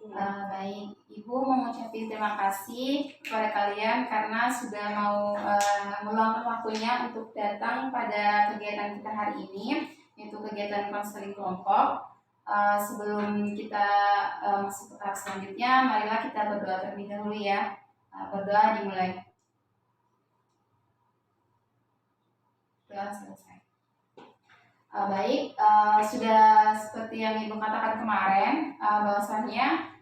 Baik, Ibu mau mengucapkan terima kasih kepada kalian karena sudah mau meluangkan waktunya untuk datang pada kegiatan kita hari ini, yaitu kegiatan konseling kelompok. Sebelum kita masuk ke tahap selanjutnya, marilah kita berdoa terlebih dahulu ya. Berdoa dimulai. Doa selesai. Baik, sudah seperti yang Ibu katakan kemarin, bahwasannya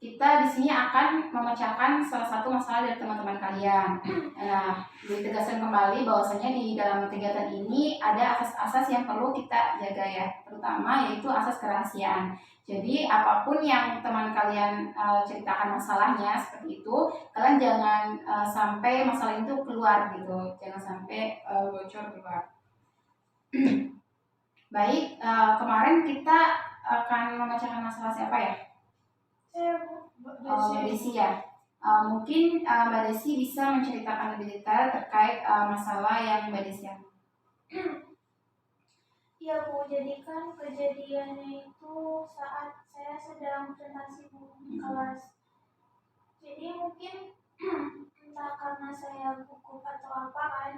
kita di sini akan memecahkan salah satu masalah dari teman-teman kalian. Nah, ditegaskan kembali bahwasanya di dalam kegiatan ini ada asas-asas yang perlu kita jaga ya, terutama yaitu asas kerahasiaan. Jadi apapun yang teman kalian ceritakan masalahnya seperti itu, kalian jangan sampai masalah itu keluar gitu, jangan sampai bocor keluar. Baik, kemarin kita akan memecahkan masalah siapa ya? Mbak Desi ya. Mungkin Mbak Desi bisa menceritakan lebih detail terkait masalah yang Mbak Desi alami. Iya Bu, jadi kan kejadiannya itu saat saya sedang presentasi di kelas. Jadi mungkin entah karena saya gugup atau apa kan,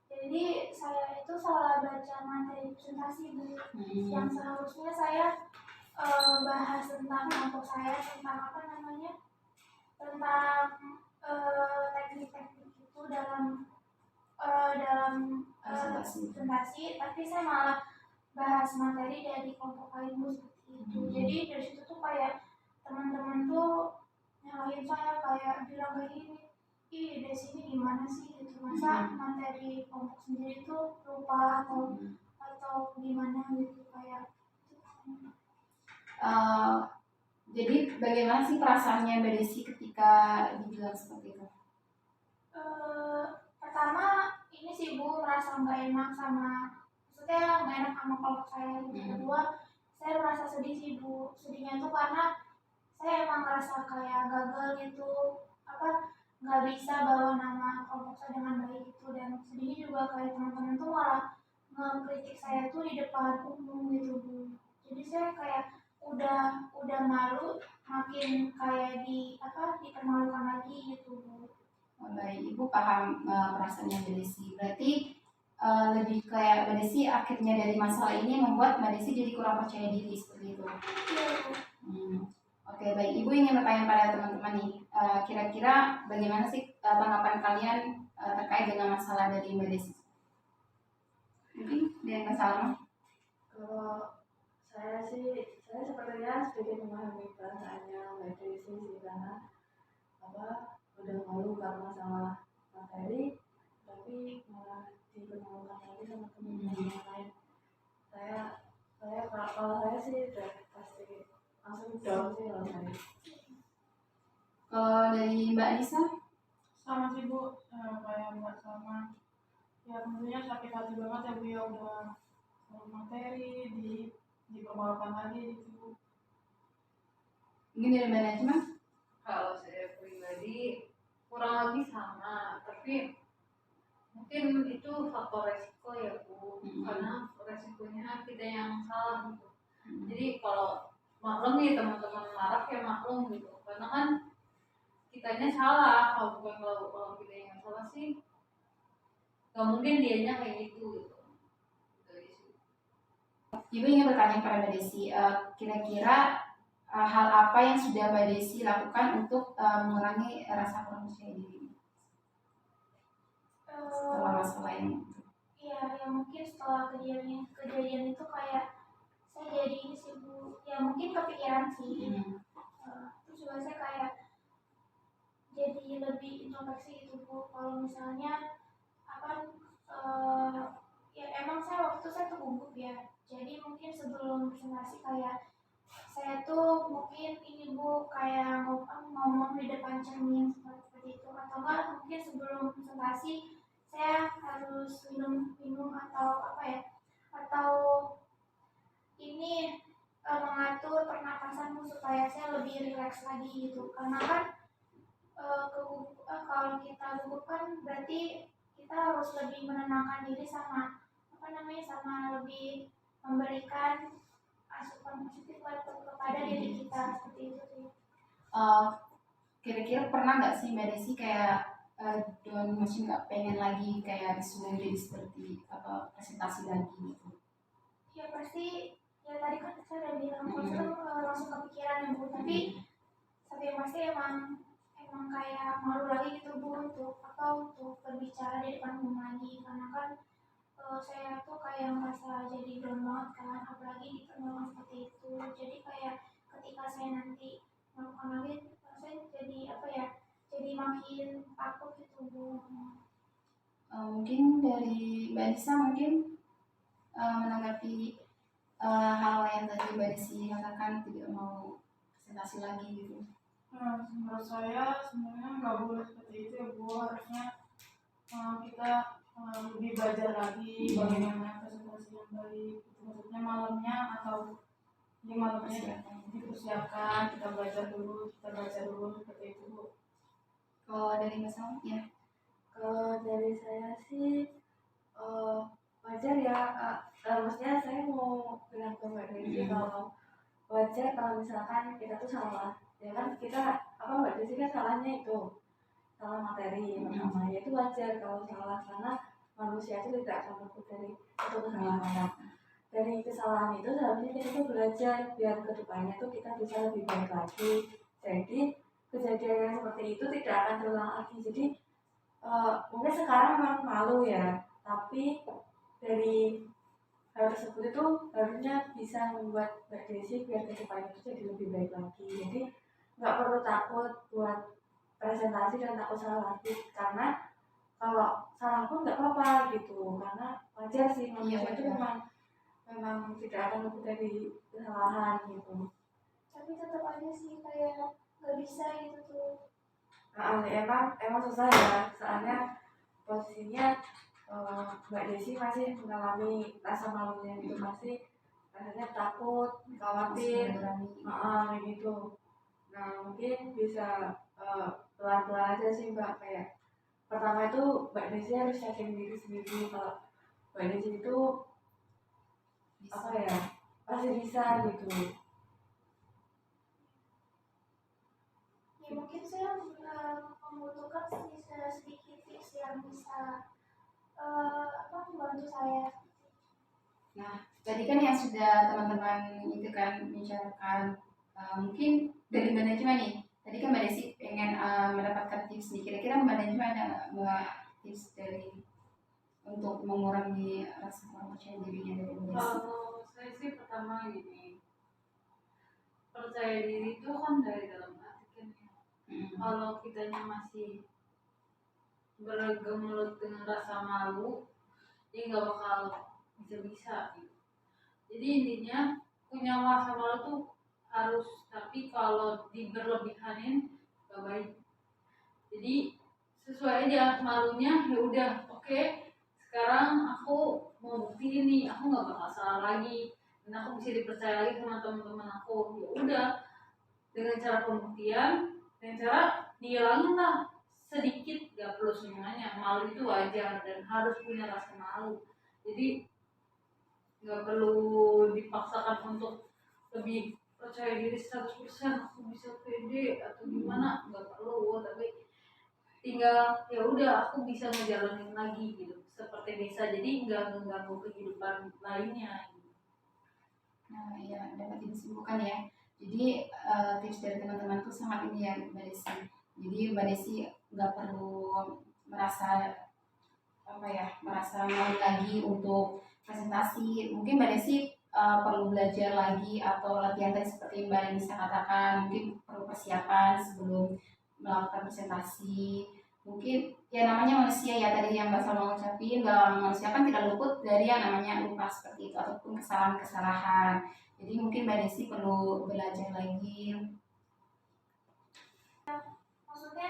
jadi saya itu salah baca materi presentasi Bu. Yang seharusnya saya bahas tentang kelompok saya, tentang apa namanya, tentang teknik-teknik itu dalam presentasi, tapi saya malah bahas materi dari kelompok lain Bu, seperti itu. Jadi dari situ tuh kayak teman-teman tuh nyalahin saya, kayak bilang kayak gini, ih dari sini gimana sih gitu, masa materi kelompok sendiri tuh lupa atau gimana gitu, kayak jadi bagaimana sih perasaannya Mbak Desi ketika dibilang seperti itu? Pertama ini sih Bu, merasa nggak enak maksudnya nggak enak sama kelompok saya. Kedua, saya merasa sedih sih Bu. Sedihnya tuh karena saya emang merasa kayak gagal gitu, nggak bisa bawa nama kelompok saya dengan baik gitu. Dan sedihnya juga kayak teman-teman tuh malah ngekritik saya tuh di depan umum gitu Bu. Jadi saya kayak udah malu, makin kayak dipermalukan lagi gitu Bu. Baik, Ibu paham perasaannya Mbak Desi. Berarti lebih kayak Mbak Desi akhirnya dari masalah ini membuat Mbak Desi jadi kurang percaya diri seperti itu. Oke, baik. Ibu ingin bertanya pada teman-teman nih, kira-kira bagaimana sih tanggapan kalian terkait dengan masalah dari Mbak Desi? Mungkin dengan Mbak Salma? Kalau saya sepertinya sedikit memahami perasaannya Mbak Desi sih, karena udah malu karena salah materi, tapi malah dipermalukan lagi sama teman-teman yang lain. Kalau saya sih udah pasti langsung down sih kalau saya. Kalau dari Mbak Anissa? Sama sih Bu, kayak Mbak Salma. Ya tentunya sakit hati banget ya Bu, ya udah materi dipermalukan lagi gitu. Mungkin dari manajemen? Kalau saya pribadi kurang lebih sama, tapi mungkin itu faktor resiko ya Bu, karena resikonya kita yang salah gitu. Jadi kalau maklum nih teman-teman marah ya maklum gitu, karena kan kitanya salah. Kalau kita yang salah sih nggak mungkin dianya kayak gitu. Ibu ingin bertanya kepada Mbak Desi, kira-kira hal apa yang sudah Mbak Desi lakukan untuk mengurangi rasa kurang percaya diri setelah masalah ini? Iya, ya mungkin setelah kejadian itu kayak saya jadi ini sih Bu, ya mungkin kepikiran sih. Terus juga saya kayak jadi lebih introspeksi gitu Bu. Kalau misalnya ya emang saya waktu itu saya tuh gugup ya. Jadi mungkin sebelum presentasi kayak saya tuh mungkin ini Bu, kayak ngomong di depan cermin seperti itu, atau enggak mungkin sebelum presentasi saya harus minum atau atau ini mengatur pernapasan supaya saya lebih rileks lagi gitu, karena kan kalau kita gugup kan berarti kita harus lebih menenangkan diri sama sama lebih memberikan asupan positif kepada diri kita seperti itu sih. Kira-kira pernah nggak sih Mbak Desi kayak down masih nggak pengen lagi kayak disuruh jadi seperti apa presentasi lagi gitu? Ya pasti, ya tadi kan saya udah bilang kalau saya langsung kepikiran ya Bu, tapi yang pasti emang kayak malu lagi gitu Bu untuk berbicara di depan umum lagi, karena kan saya tuh kayak merasa jadi down banget kan, apalagi di pertemuan seperti itu. Jadi kayak ketika saya nanti melakukan lagi, saya jadi apa ya, jadi makin takut gitu Bu. Mungkin dari Mbak Nisa mungkin menanggapi hal yang tadi Mbak Desi katakan tidak mau presentasi lagi gitu. Menurut saya sebenarnya nggak boleh seperti itu ya Bu. Harusnya kita lebih belajar lagi bagaimana presentasi yang baik. Itu maksudnya malamnya atau di malamnya dipersiapkan, kita belajar dulu seperti itu Bu. Kalau dari Mas Al, ya. Kalau dari saya sih wajar ya, maksudnya saya mau bilang ke Mbak Desi kalau wajar kalau misalkan kita tuh salah, ya kan kita Mbak Desi kan salahnya itu salah materi pertama, ya itu wajar kalau salah, karena manusia itu tidak akan luput dari satu kesalahan. Dari kesalahan itu seharusnya kita tuh belajar biar kedepannya tuh kita bisa lebih baik lagi. Jadi kejadian yang seperti itu tidak akan terulang lagi. Jadi mungkin sekarang memang malu ya, tapi dari hal tersebut itu harusnya bisa membuat Mbak Desi biar kedepannya itu jadi lebih baik lagi. Jadi nggak perlu takut buat presentasi dan takut salah lagi, karena kalau salah pun nggak apa-apa gitu, karena wajar sih manusia itu memang tidak akan luput dari kesalahan gitu. Tapi tetap aja sih kayak nggak bisa gitu tuh. Emang susah ya, soalnya posisinya Mbak Desi masih mengalami rasa malunya gitu, masih rasanya takut, khawatir, gitu. Nah mungkin bisa pelan-pelan aja sih Mbak, kayak pertama itu Mbak Desi harus yakin diri sendiri kalau Mbak Desi itu pasti bisa gitu. Ya mungkin saya membutuhkan sedikit tips yang bisa membantu saya. Nah, tadi kan yang sudah teman-teman itu kan bicarakan, mungkin dari manajemen nih. Tadi kan Mbak Desi pengen mendapatkan tips nih. Kira-kira manajemen ada nggak tips dari untuk mengurangi rasa kurang percaya dirinya dari Mbak Desi? Kalau saya sih pertama gini, percaya diri itu kan dari dalam hati kan ya. Kalau kitanya masih bergemulut dengan rasa malu, dia nggak bakal bisa gitu. Jadi intinya punya rasa malu tuh harus, tapi kalau diberlebihanin gak baik. Jadi sesuai aja malunya, ya udah oke, sekarang aku mau buktiin nih aku nggak bakal salah lagi dan aku bisa dipercaya lagi sama teman-teman aku. Ya udah, dengan cara pembuktian, dengan cara dihilangin lah sedikit, gak perlu semuanya. Malu itu wajar dan harus punya rasa malu. Jadi nggak perlu dipaksakan untuk lebih percaya diri 100%, aku bisa pede atau gimana, nggak perlu. Tapi tinggal ya udah aku bisa ngejalanin lagi gitu seperti biasa, jadi nggak mengganggu kehidupan lainnya gitu. Nah, ya dapat disimpulkan ya. Jadi tips dari teman-teman tuh sangat ini ya Mbak Desi. Jadi Mbak Desi nggak perlu merasa merasa malu lagi untuk presentasi. Mungkin Mbak Desi perlu belajar lagi atau latihan tadi seperti Mbak Nisa katakan, mungkin perlu persiapan sebelum melakukan presentasi. Mungkin ya namanya manusia ya, tadi yang Mbak Salma ucapin bahwa manusia kan tidak luput dari yang namanya lupa seperti itu ataupun kesalahan-kesalahan. Jadi mungkin Mbak Desi perlu belajar lagi. Maksudnya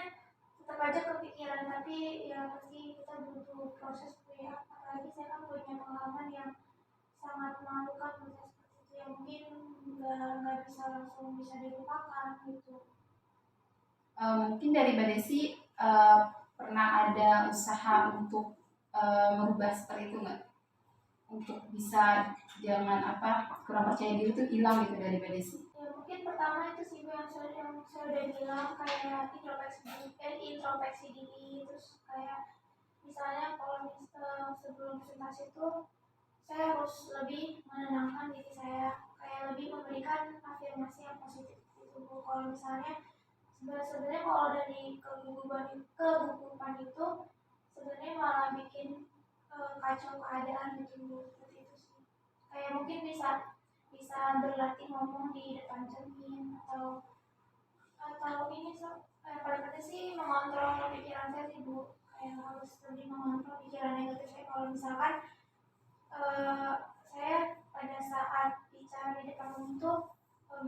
tetap aja kepikiran, tapi ya pasti kita butuh proses ya. Apalagi saya kan punya pengalaman yang sangat memalukan proses seperti itu, yang mungkin nggak bisa langsung bisa dilupakan gitu. Mungkin dari Mbak Desi pernah ada usaha untuk merubah seperti itu nggak? untuk bisa jangan kurang percaya diri itu hilang gitu dari Mbak Desi? Ya mungkin pertama itu sih Bu, yang saya udah bilang kayak introspeksi diri, terus kayak misalnya kalau sebelum presentasi itu saya harus lebih menenangkan diri saya, kayak lebih memberikan afirmasi yang positif gitu Bu. Kalau misalnya sebenarnya kalau dari kegugupan itu sebenarnya malah bikin kacau keadaan gitu Bu. Seperti itu sih, kayak mungkin bisa bisa berlatih ngomong di depan cermin, atau ini paling penting sih mengontrol pikiran saya sih Bu, kayak harus lebih mengontrol pikiran negatif saya. Kalau misalkan saya pada saat bicara di depan umum tuh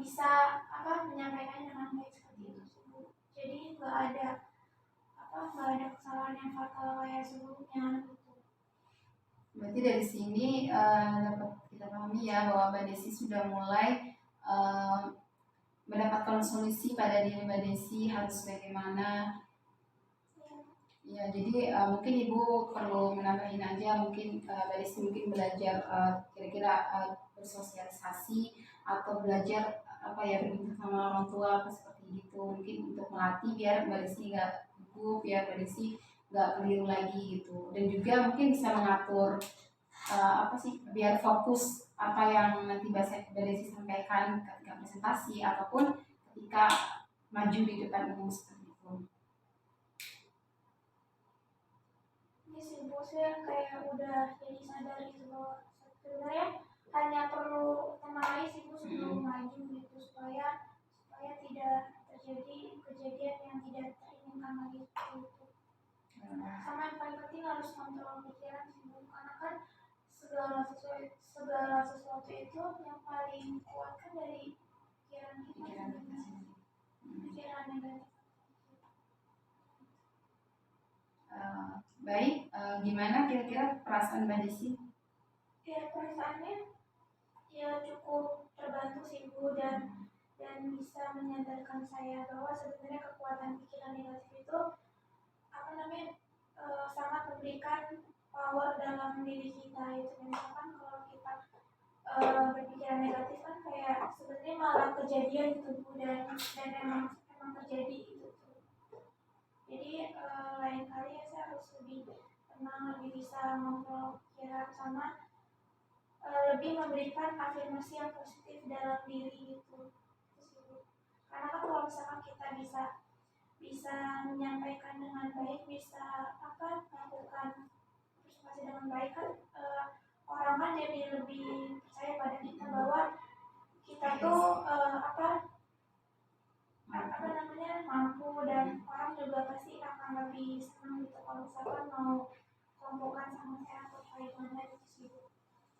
bisa menyampaikan dengan baik seperti itu sih Bu. Jadi nggak ada kesalahan yang fatal kayak sebelumnya gitu. Berarti dari sini dapat kita pahami ya bahwa Mbak Desi sudah mulai mendapatkan solusi pada diri Mbak Desi harus bagaimana. Ya, jadi mungkin Ibu perlu menambahin aja, mungkin Mbak Desi mungkin belajar kira-kira bersosialisasi atau belajar berbincang sama orang tua seperti gitu, mungkin untuk melatih biar Mbak Desi nggak gugup, biar Mbak Desi nggak keliru lagi gitu, dan juga mungkin bisa mengatur biar fokus apa yang nanti Mbak Desi sampaikan ketika presentasi ataupun ketika maju di depan umum seperti itu. Ini sih Bu, saya kayak udah jadi sadar gitu bahwa sebenarnya hanya perlu tenang sih Bu sebelum maju gitu, supaya tidak terjadi kejadian yang tidak teringinkan lagi gitu. Sama yang paling penting harus kontrol pikiran sih Bu, karena kan segala sesuatu itu yang paling kuat kan dari pikiran kita, pikiran negatif. Baik, gimana kira-kira perasaan Mbak Desi? Ya perasaannya ya cukup terbantu sih Bu, dan bisa menyadarkan saya bahwa sebenarnya kekuatan pikiran negatif itu sangat memberikan power dalam diri kita. Itu misalkan kalau kita berpikiran negatif kan kayak sebenarnya malah kejadian gitu Bu, dan emang terjadi gitu. Jadi lain kali ya saya harus lebih tenang, lebih bisa mengontrol pikiran, sama lebih memberikan afirmasi yang positif dalam diri gitu. Karena kan kalau misalkan kita bisa menyampaikan dengan baik, bisa melakukan presentasi dengan baik kan, orang kan jadi lebih percaya pada kita bahwa kita tuh mampu, dan orang juga pasti akan lebih senang gitu kalau misalkan mau kelompokan sama saya atau bagaimana gitu sih.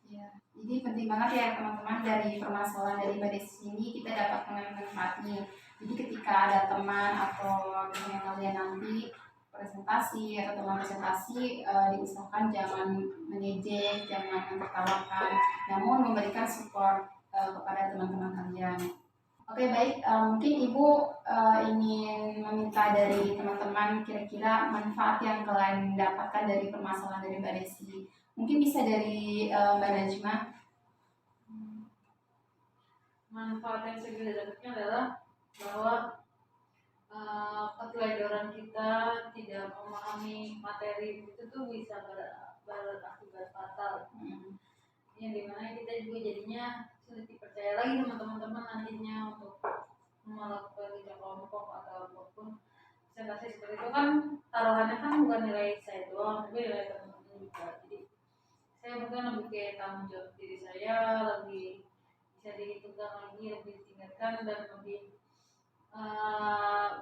Ya, jadi penting banget ya teman-teman, dari permasalahan dari Mbak Desi ini kita dapat mengambil manfaatnya. Jadi ketika ada teman atau misalnya kalian nanti presentasi atau teman presentasi, diusahakan jangan mengejek, jangan menertawakan, namun memberikan support kepada teman-teman kalian. Oke, baik, mungkin Ibu ingin meminta dari teman-teman kira-kira manfaat yang kalian dapatkan dari permasalahan dari Mbak Desi. Mungkin bisa dari Mbak Najma. Manfaat yang saya dapatkan adalah bahwa keteledoran kita tidak memahami materi itu tuh bisa berakibat fatal. Yang dimana kita juga jadinya sulit dipercaya lagi sama teman-teman nantinya untuk melakukan kerja kelompok atau apapun presentasi seperti itu. Kan taruhannya kan bukan nilai saya doang, tapi nilai teman-teman juga. Jadi saya mungkin lebih kayak tanggung jawab diri saya lebih bisa dihitungkan lagi, lebih ditingkatkan, dan lebih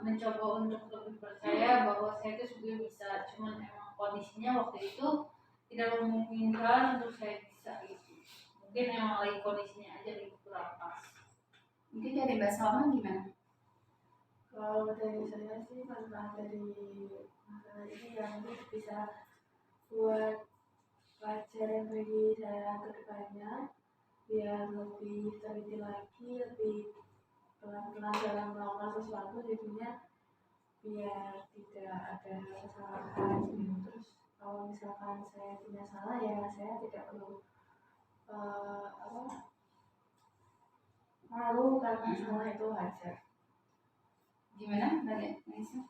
mencoba untuk lebih percaya bahwa saya itu sebenarnya bisa, cuman emang kondisinya waktu itu tidak memungkinkan untuk saya bisa gitu. Mungkin emang lagi kondisinya aja lagi kurang pas. Mungkin dari Mbak Salma gimana? Kalau dari saya sih manfaat dari masalah ini yang bisa buat pelajaran bagi saya ke depannya, biar lebih teliti lagi, lebih pelan-pelan dalam melakukan sesuatu, jadinya biar tidak ada kesalahan gitu. Terus kalau misalkan saya punya salah ya saya tidak perlu malu karena salah itu wajar. Gimana dari Anissa?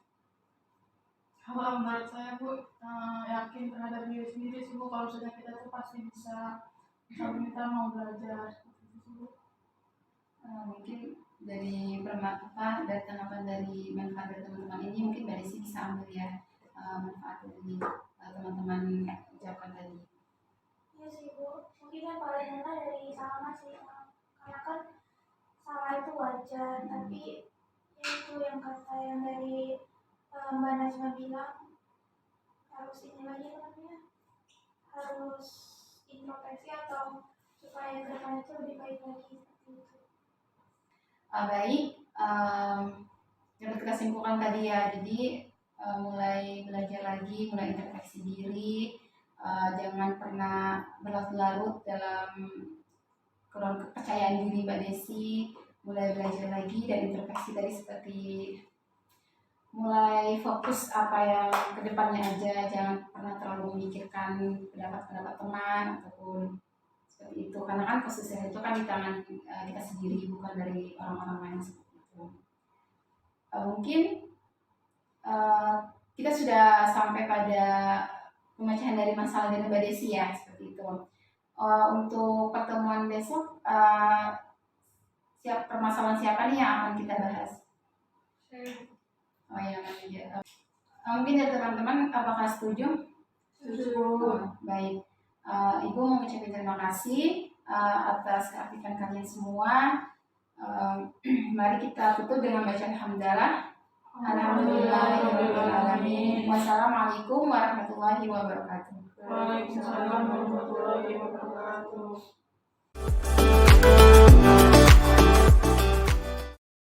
Kalau menurut saya Bu, yakin terhadap diri sendiri sih Bu. Kalau sudah kita tuh pasti bisa kita mau belajar. Gitu, Bu. Mungkin dari dari tanggapan dari manfaat dari teman-teman ini mungkin Mbak Desi bisa ambil ya manfaat dari teman-teman ucapkan tadi. Iya sih Bu, mungkin yang paling enak dari sama sih, karena kan salah itu wajar, tapi ya itu yang kata yang dari Mbak Najma bilang, harus ini lagi namanya, harus introspeksi atau supaya kedepannya itu lebih baik lagi seperti itu. Baik, dapat kita simpulkan tadi ya. Jadi mulai belajar lagi, mulai introspeksi diri, jangan pernah berlarut-larut dalam kurang kepercayaan diri Mbak Desi. Mulai belajar lagi dan introspeksi tadi seperti mulai fokus apa yang kedepannya aja, jangan pernah terlalu memikirkan pendapat-pendapat teman ataupun seperti itu, karena kan posisinya itu kan di tangan kita sendiri, bukan dari orang-orang lain seperti itu. Mungkin kita sudah sampai pada pemecahan dari masalah dari Mbak Desi ya, seperti itu. Untuk pertemuan besok permasalahan siapa nih yang akan kita bahas? Oh ya, mungkin dari teman-teman apakah setuju? Setuju. Baik, Ibu mau mengucapkan terima kasih atas keaktifan kalian semua. Mari kita tutup dengan bacaan hamdalah. Alhamdulillahirobbilalamin. Wassalamualaikum warahmatullahi wabarakatuh. Waalaikumsalam warahmatullahi wabarakatuh.